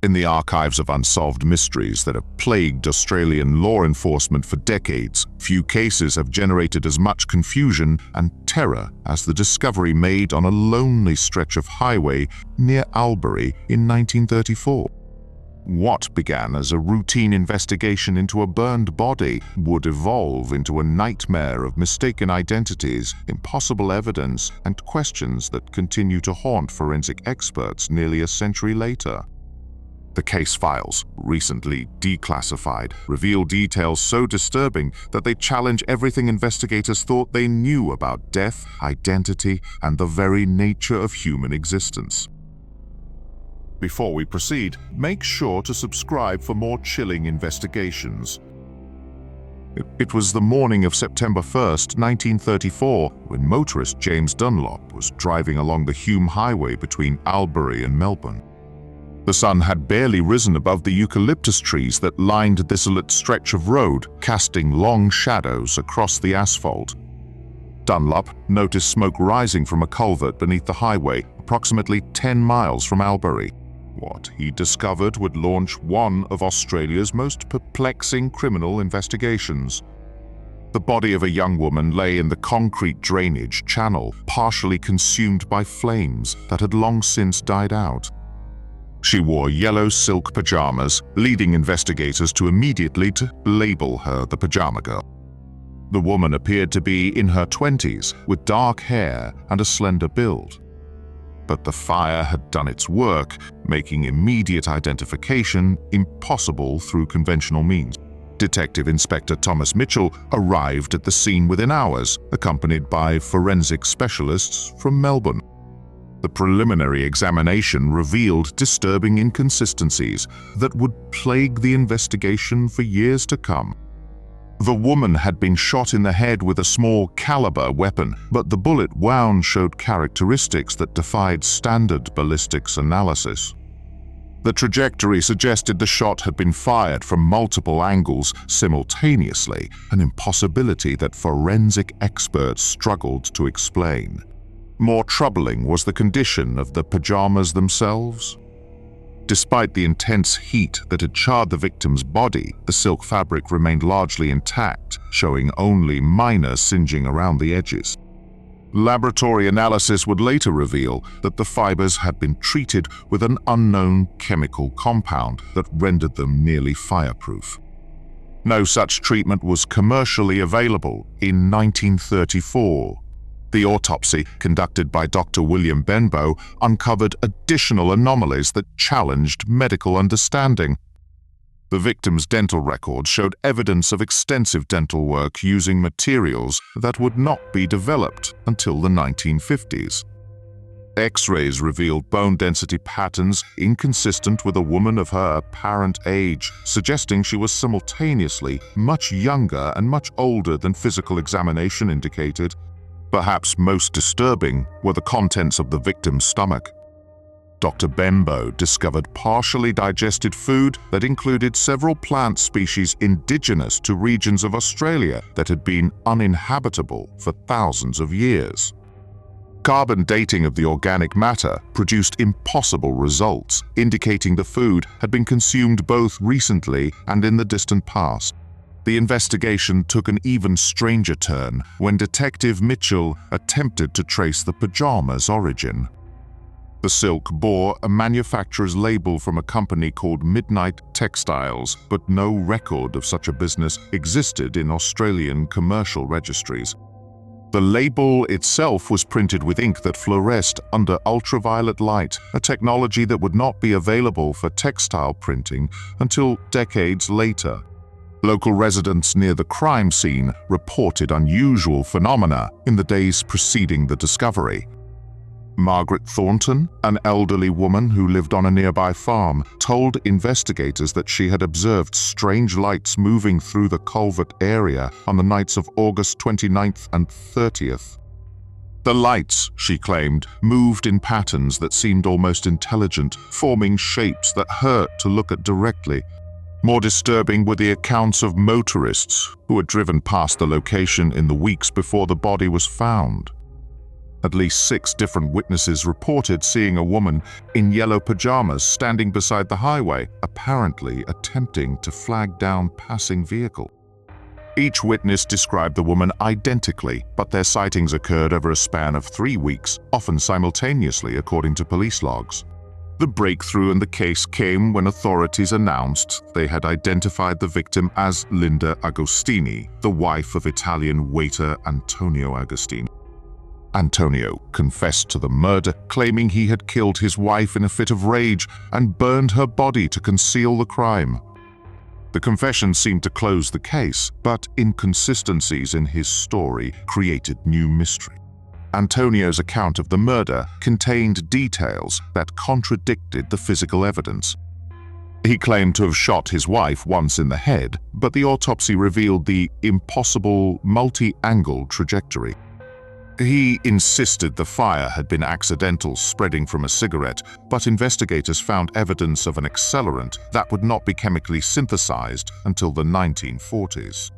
In the archives of unsolved mysteries that have plagued Australian law enforcement for decades, few cases have generated as much confusion and terror as the discovery made on a lonely stretch of highway near Albury in 1934. What began as a routine investigation into a burned body would evolve into a nightmare of mistaken identities, impossible evidence, and questions that continue to haunt forensic experts nearly a century later. The case files, recently declassified, reveal details so disturbing that they challenge everything investigators thought they knew about death, identity, and the very nature of human existence. Before we proceed, make sure to subscribe for more chilling investigations. It was the morning of September 1st, 1934, when motorist James Dunlop was driving along the Hume Highway between Albury and Melbourne. The sun had barely risen above the eucalyptus trees that lined the desolate stretch of road, casting long shadows across the asphalt. Dunlop noticed smoke rising from a culvert beneath the highway, approximately 10 miles from Albury. What he discovered would launch one of Australia's most perplexing criminal investigations. The body of a young woman lay in the concrete drainage channel, partially consumed by flames that had long since died out. She wore yellow silk pajamas, leading investigators to immediately label her the Pyjama Girl. The woman appeared to be in her 20s, with dark hair and a slender build. But the fire had done its work, making immediate identification impossible through conventional means. Detective Inspector Thomas Mitchell arrived at the scene within hours, accompanied by forensic specialists from Melbourne. The preliminary examination revealed disturbing inconsistencies that would plague the investigation for years to come. The woman had been shot in the head with a small caliber weapon, but the bullet wound showed characteristics that defied standard ballistics analysis. The trajectory suggested the shot had been fired from multiple angles simultaneously, an impossibility that forensic experts struggled to explain. More troubling was the condition of the pajamas themselves. Despite the intense heat that had charred the victim's body, the silk fabric remained largely intact, showing only minor singeing around the edges. Laboratory analysis would later reveal that the fibers had been treated with an unknown chemical compound that rendered them nearly fireproof. No such treatment was commercially available in 1934. The autopsy, conducted by Dr. William Benbow, uncovered additional anomalies that challenged medical understanding. The victim's dental records showed evidence of extensive dental work using materials that would not be developed until the 1950s. X-rays revealed bone density patterns inconsistent with a woman of her apparent age, suggesting she was simultaneously much younger and much older than physical examination indicated. Perhaps most disturbing were the contents of the victim's stomach. Dr. Benbow discovered partially digested food that included several plant species indigenous to regions of Australia that had been uninhabitable for thousands of years. Carbon dating of the organic matter produced impossible results, indicating the food had been consumed both recently and in the distant past. The investigation took an even stranger turn when Detective Mitchell attempted to trace the pajamas' origin. The silk bore a manufacturer's label from a company called Midnight Textiles, but no record of such a business existed in Australian commercial registries. The label itself was printed with ink that fluoresced under ultraviolet light, a technology that would not be available for textile printing until decades later. Local residents near the crime scene reported unusual phenomena in the days preceding the discovery. Margaret Thornton, an elderly woman who lived on a nearby farm, told investigators that she had observed strange lights moving through the culvert area on the nights of August 29th and 30th. The lights, she claimed, moved in patterns that seemed almost intelligent, forming shapes that hurt to look at directly. More disturbing were the accounts of motorists who had driven past the location in the weeks before the body was found. At least 6 different witnesses reported seeing a woman in yellow pajamas standing beside the highway, apparently attempting to flag down passing vehicle. Each witness described the woman identically, but their sightings occurred over a span of 3 weeks, often simultaneously according to police logs. The breakthrough in the case came when authorities announced they had identified the victim as Linda Agostini, the wife of Italian waiter Antonio Agostini. Antonio confessed to the murder, claiming he had killed his wife in a fit of rage and burned her body to conceal the crime. The confession seemed to close the case, but inconsistencies in his story created new mystery. Antonio's account of the murder contained details that contradicted the physical evidence. He claimed to have shot his wife once in the head, but the autopsy revealed the impossible multi-angle trajectory. He insisted the fire had been accidental, spreading from a cigarette, but investigators found evidence of an accelerant that would not be chemically synthesized until the 1940s.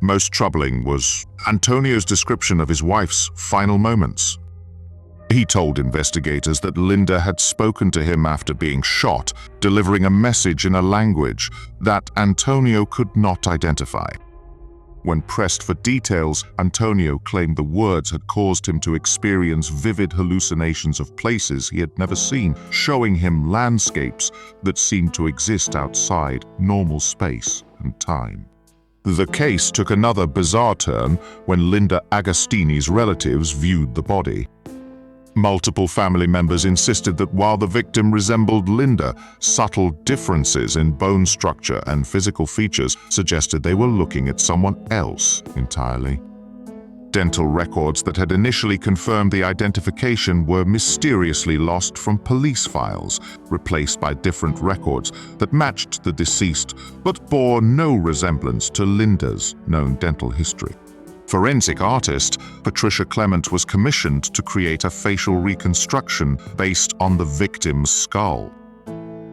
Most troubling was Antonio's description of his wife's final moments. He told investigators that Linda had spoken to him after being shot, delivering a message in a language that Antonio could not identify. When pressed for details, Antonio claimed the words had caused him to experience vivid hallucinations of places he had never seen, showing him landscapes that seemed to exist outside normal space and time. The case took another bizarre turn when Linda Agostini's relatives viewed the body. Multiple family members insisted that while the victim resembled Linda, subtle differences in bone structure and physical features suggested they were looking at someone else entirely. Dental records that had initially confirmed the identification were mysteriously lost from police files, replaced by different records that matched the deceased but bore no resemblance to Linda's known dental history. Forensic artist Patricia Clement was commissioned to create a facial reconstruction based on the victim's skull.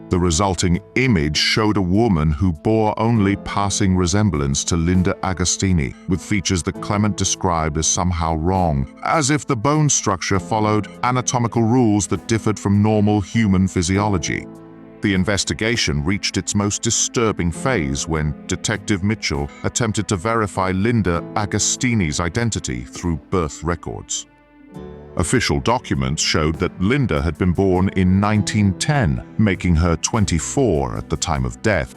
The resulting image showed a woman who bore only passing resemblance to Linda Agostini, with features that Clement described as somehow wrong, as if the bone structure followed anatomical rules that differed from normal human physiology. The investigation reached its most disturbing phase when Detective Mitchell attempted to verify Linda Agostini's identity through birth records. Official documents showed that Linda had been born in 1910, making her 24 at the time of death.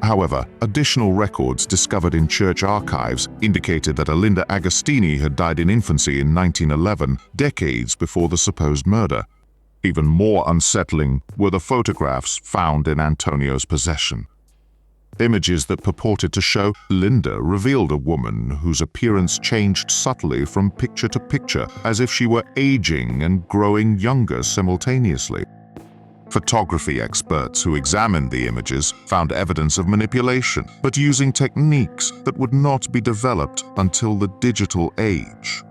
However, additional records discovered in church archives indicated that Linda Agostini had died in infancy in 1911, decades before the supposed murder. Even more unsettling were the photographs found in Antonio's possession. Images that purported to show Linda revealed a woman whose appearance changed subtly from picture to picture, as if she were aging and growing younger simultaneously. Photography experts who examined the images found evidence of manipulation, but using techniques that would not be developed until the digital age.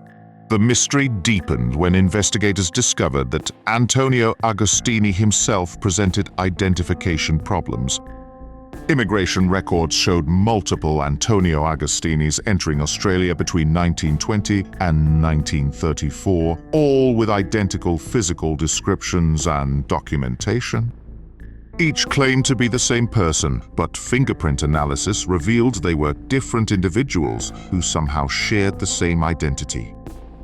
The mystery deepened when investigators discovered that Antonio Agostini himself presented identification problems. Immigration records showed multiple Antonio Agostinis entering Australia between 1920 and 1934, all with identical physical descriptions and documentation. Each claimed to be the same person, but fingerprint analysis revealed they were different individuals who somehow shared the same identity.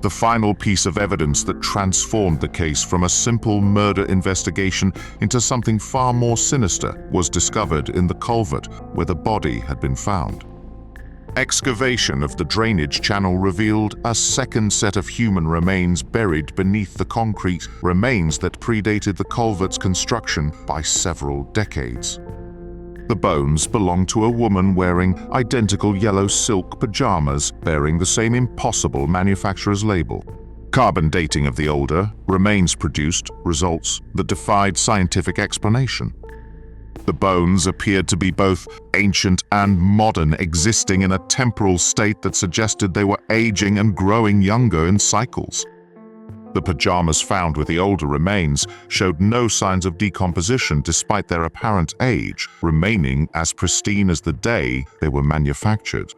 The final piece of evidence that transformed the case from a simple murder investigation into something far more sinister was discovered in the culvert where the body had been found. Excavation of the drainage channel revealed a second set of human remains buried beneath the concrete, remains that predated the culvert's construction by several decades. The bones belonged to a woman wearing identical yellow silk pajamas bearing the same impossible manufacturer's label. Carbon dating of the older remains produced results that defied scientific explanation. The bones appeared to be both ancient and modern, existing in a temporal state that suggested they were aging and growing younger in cycles. The pajamas found with the older remains showed no signs of decomposition despite their apparent age, remaining as pristine as the day they were manufactured.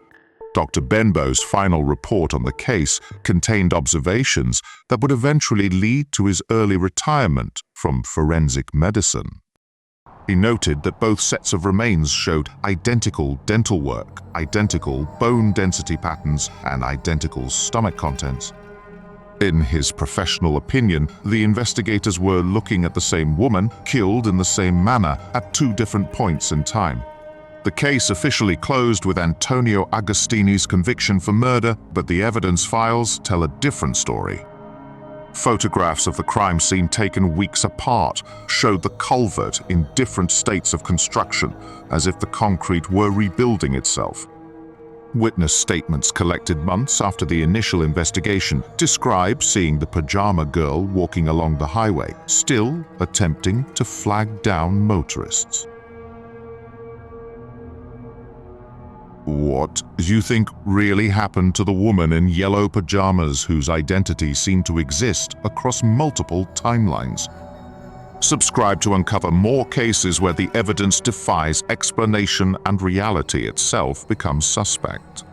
Dr. Benbow's final report on the case contained observations that would eventually lead to his early retirement from forensic medicine. He noted that both sets of remains showed identical dental work, identical bone density patterns, and identical stomach contents. In his professional opinion, the investigators were looking at the same woman, killed in the same manner at two different points in time. The case officially closed with Antonio Agostini's conviction for murder, but the evidence files tell a different story. Photographs of the crime scene taken weeks apart showed the culvert in different states of construction, as if the concrete were rebuilding itself. Witness statements collected months after the initial investigation describe seeing the pajama girl walking along the highway, still attempting to flag down motorists. What do you think really happened to the woman in yellow pajamas whose identity seemed to exist across multiple timelines? Subscribe to uncover more cases where the evidence defies explanation and reality itself becomes suspect.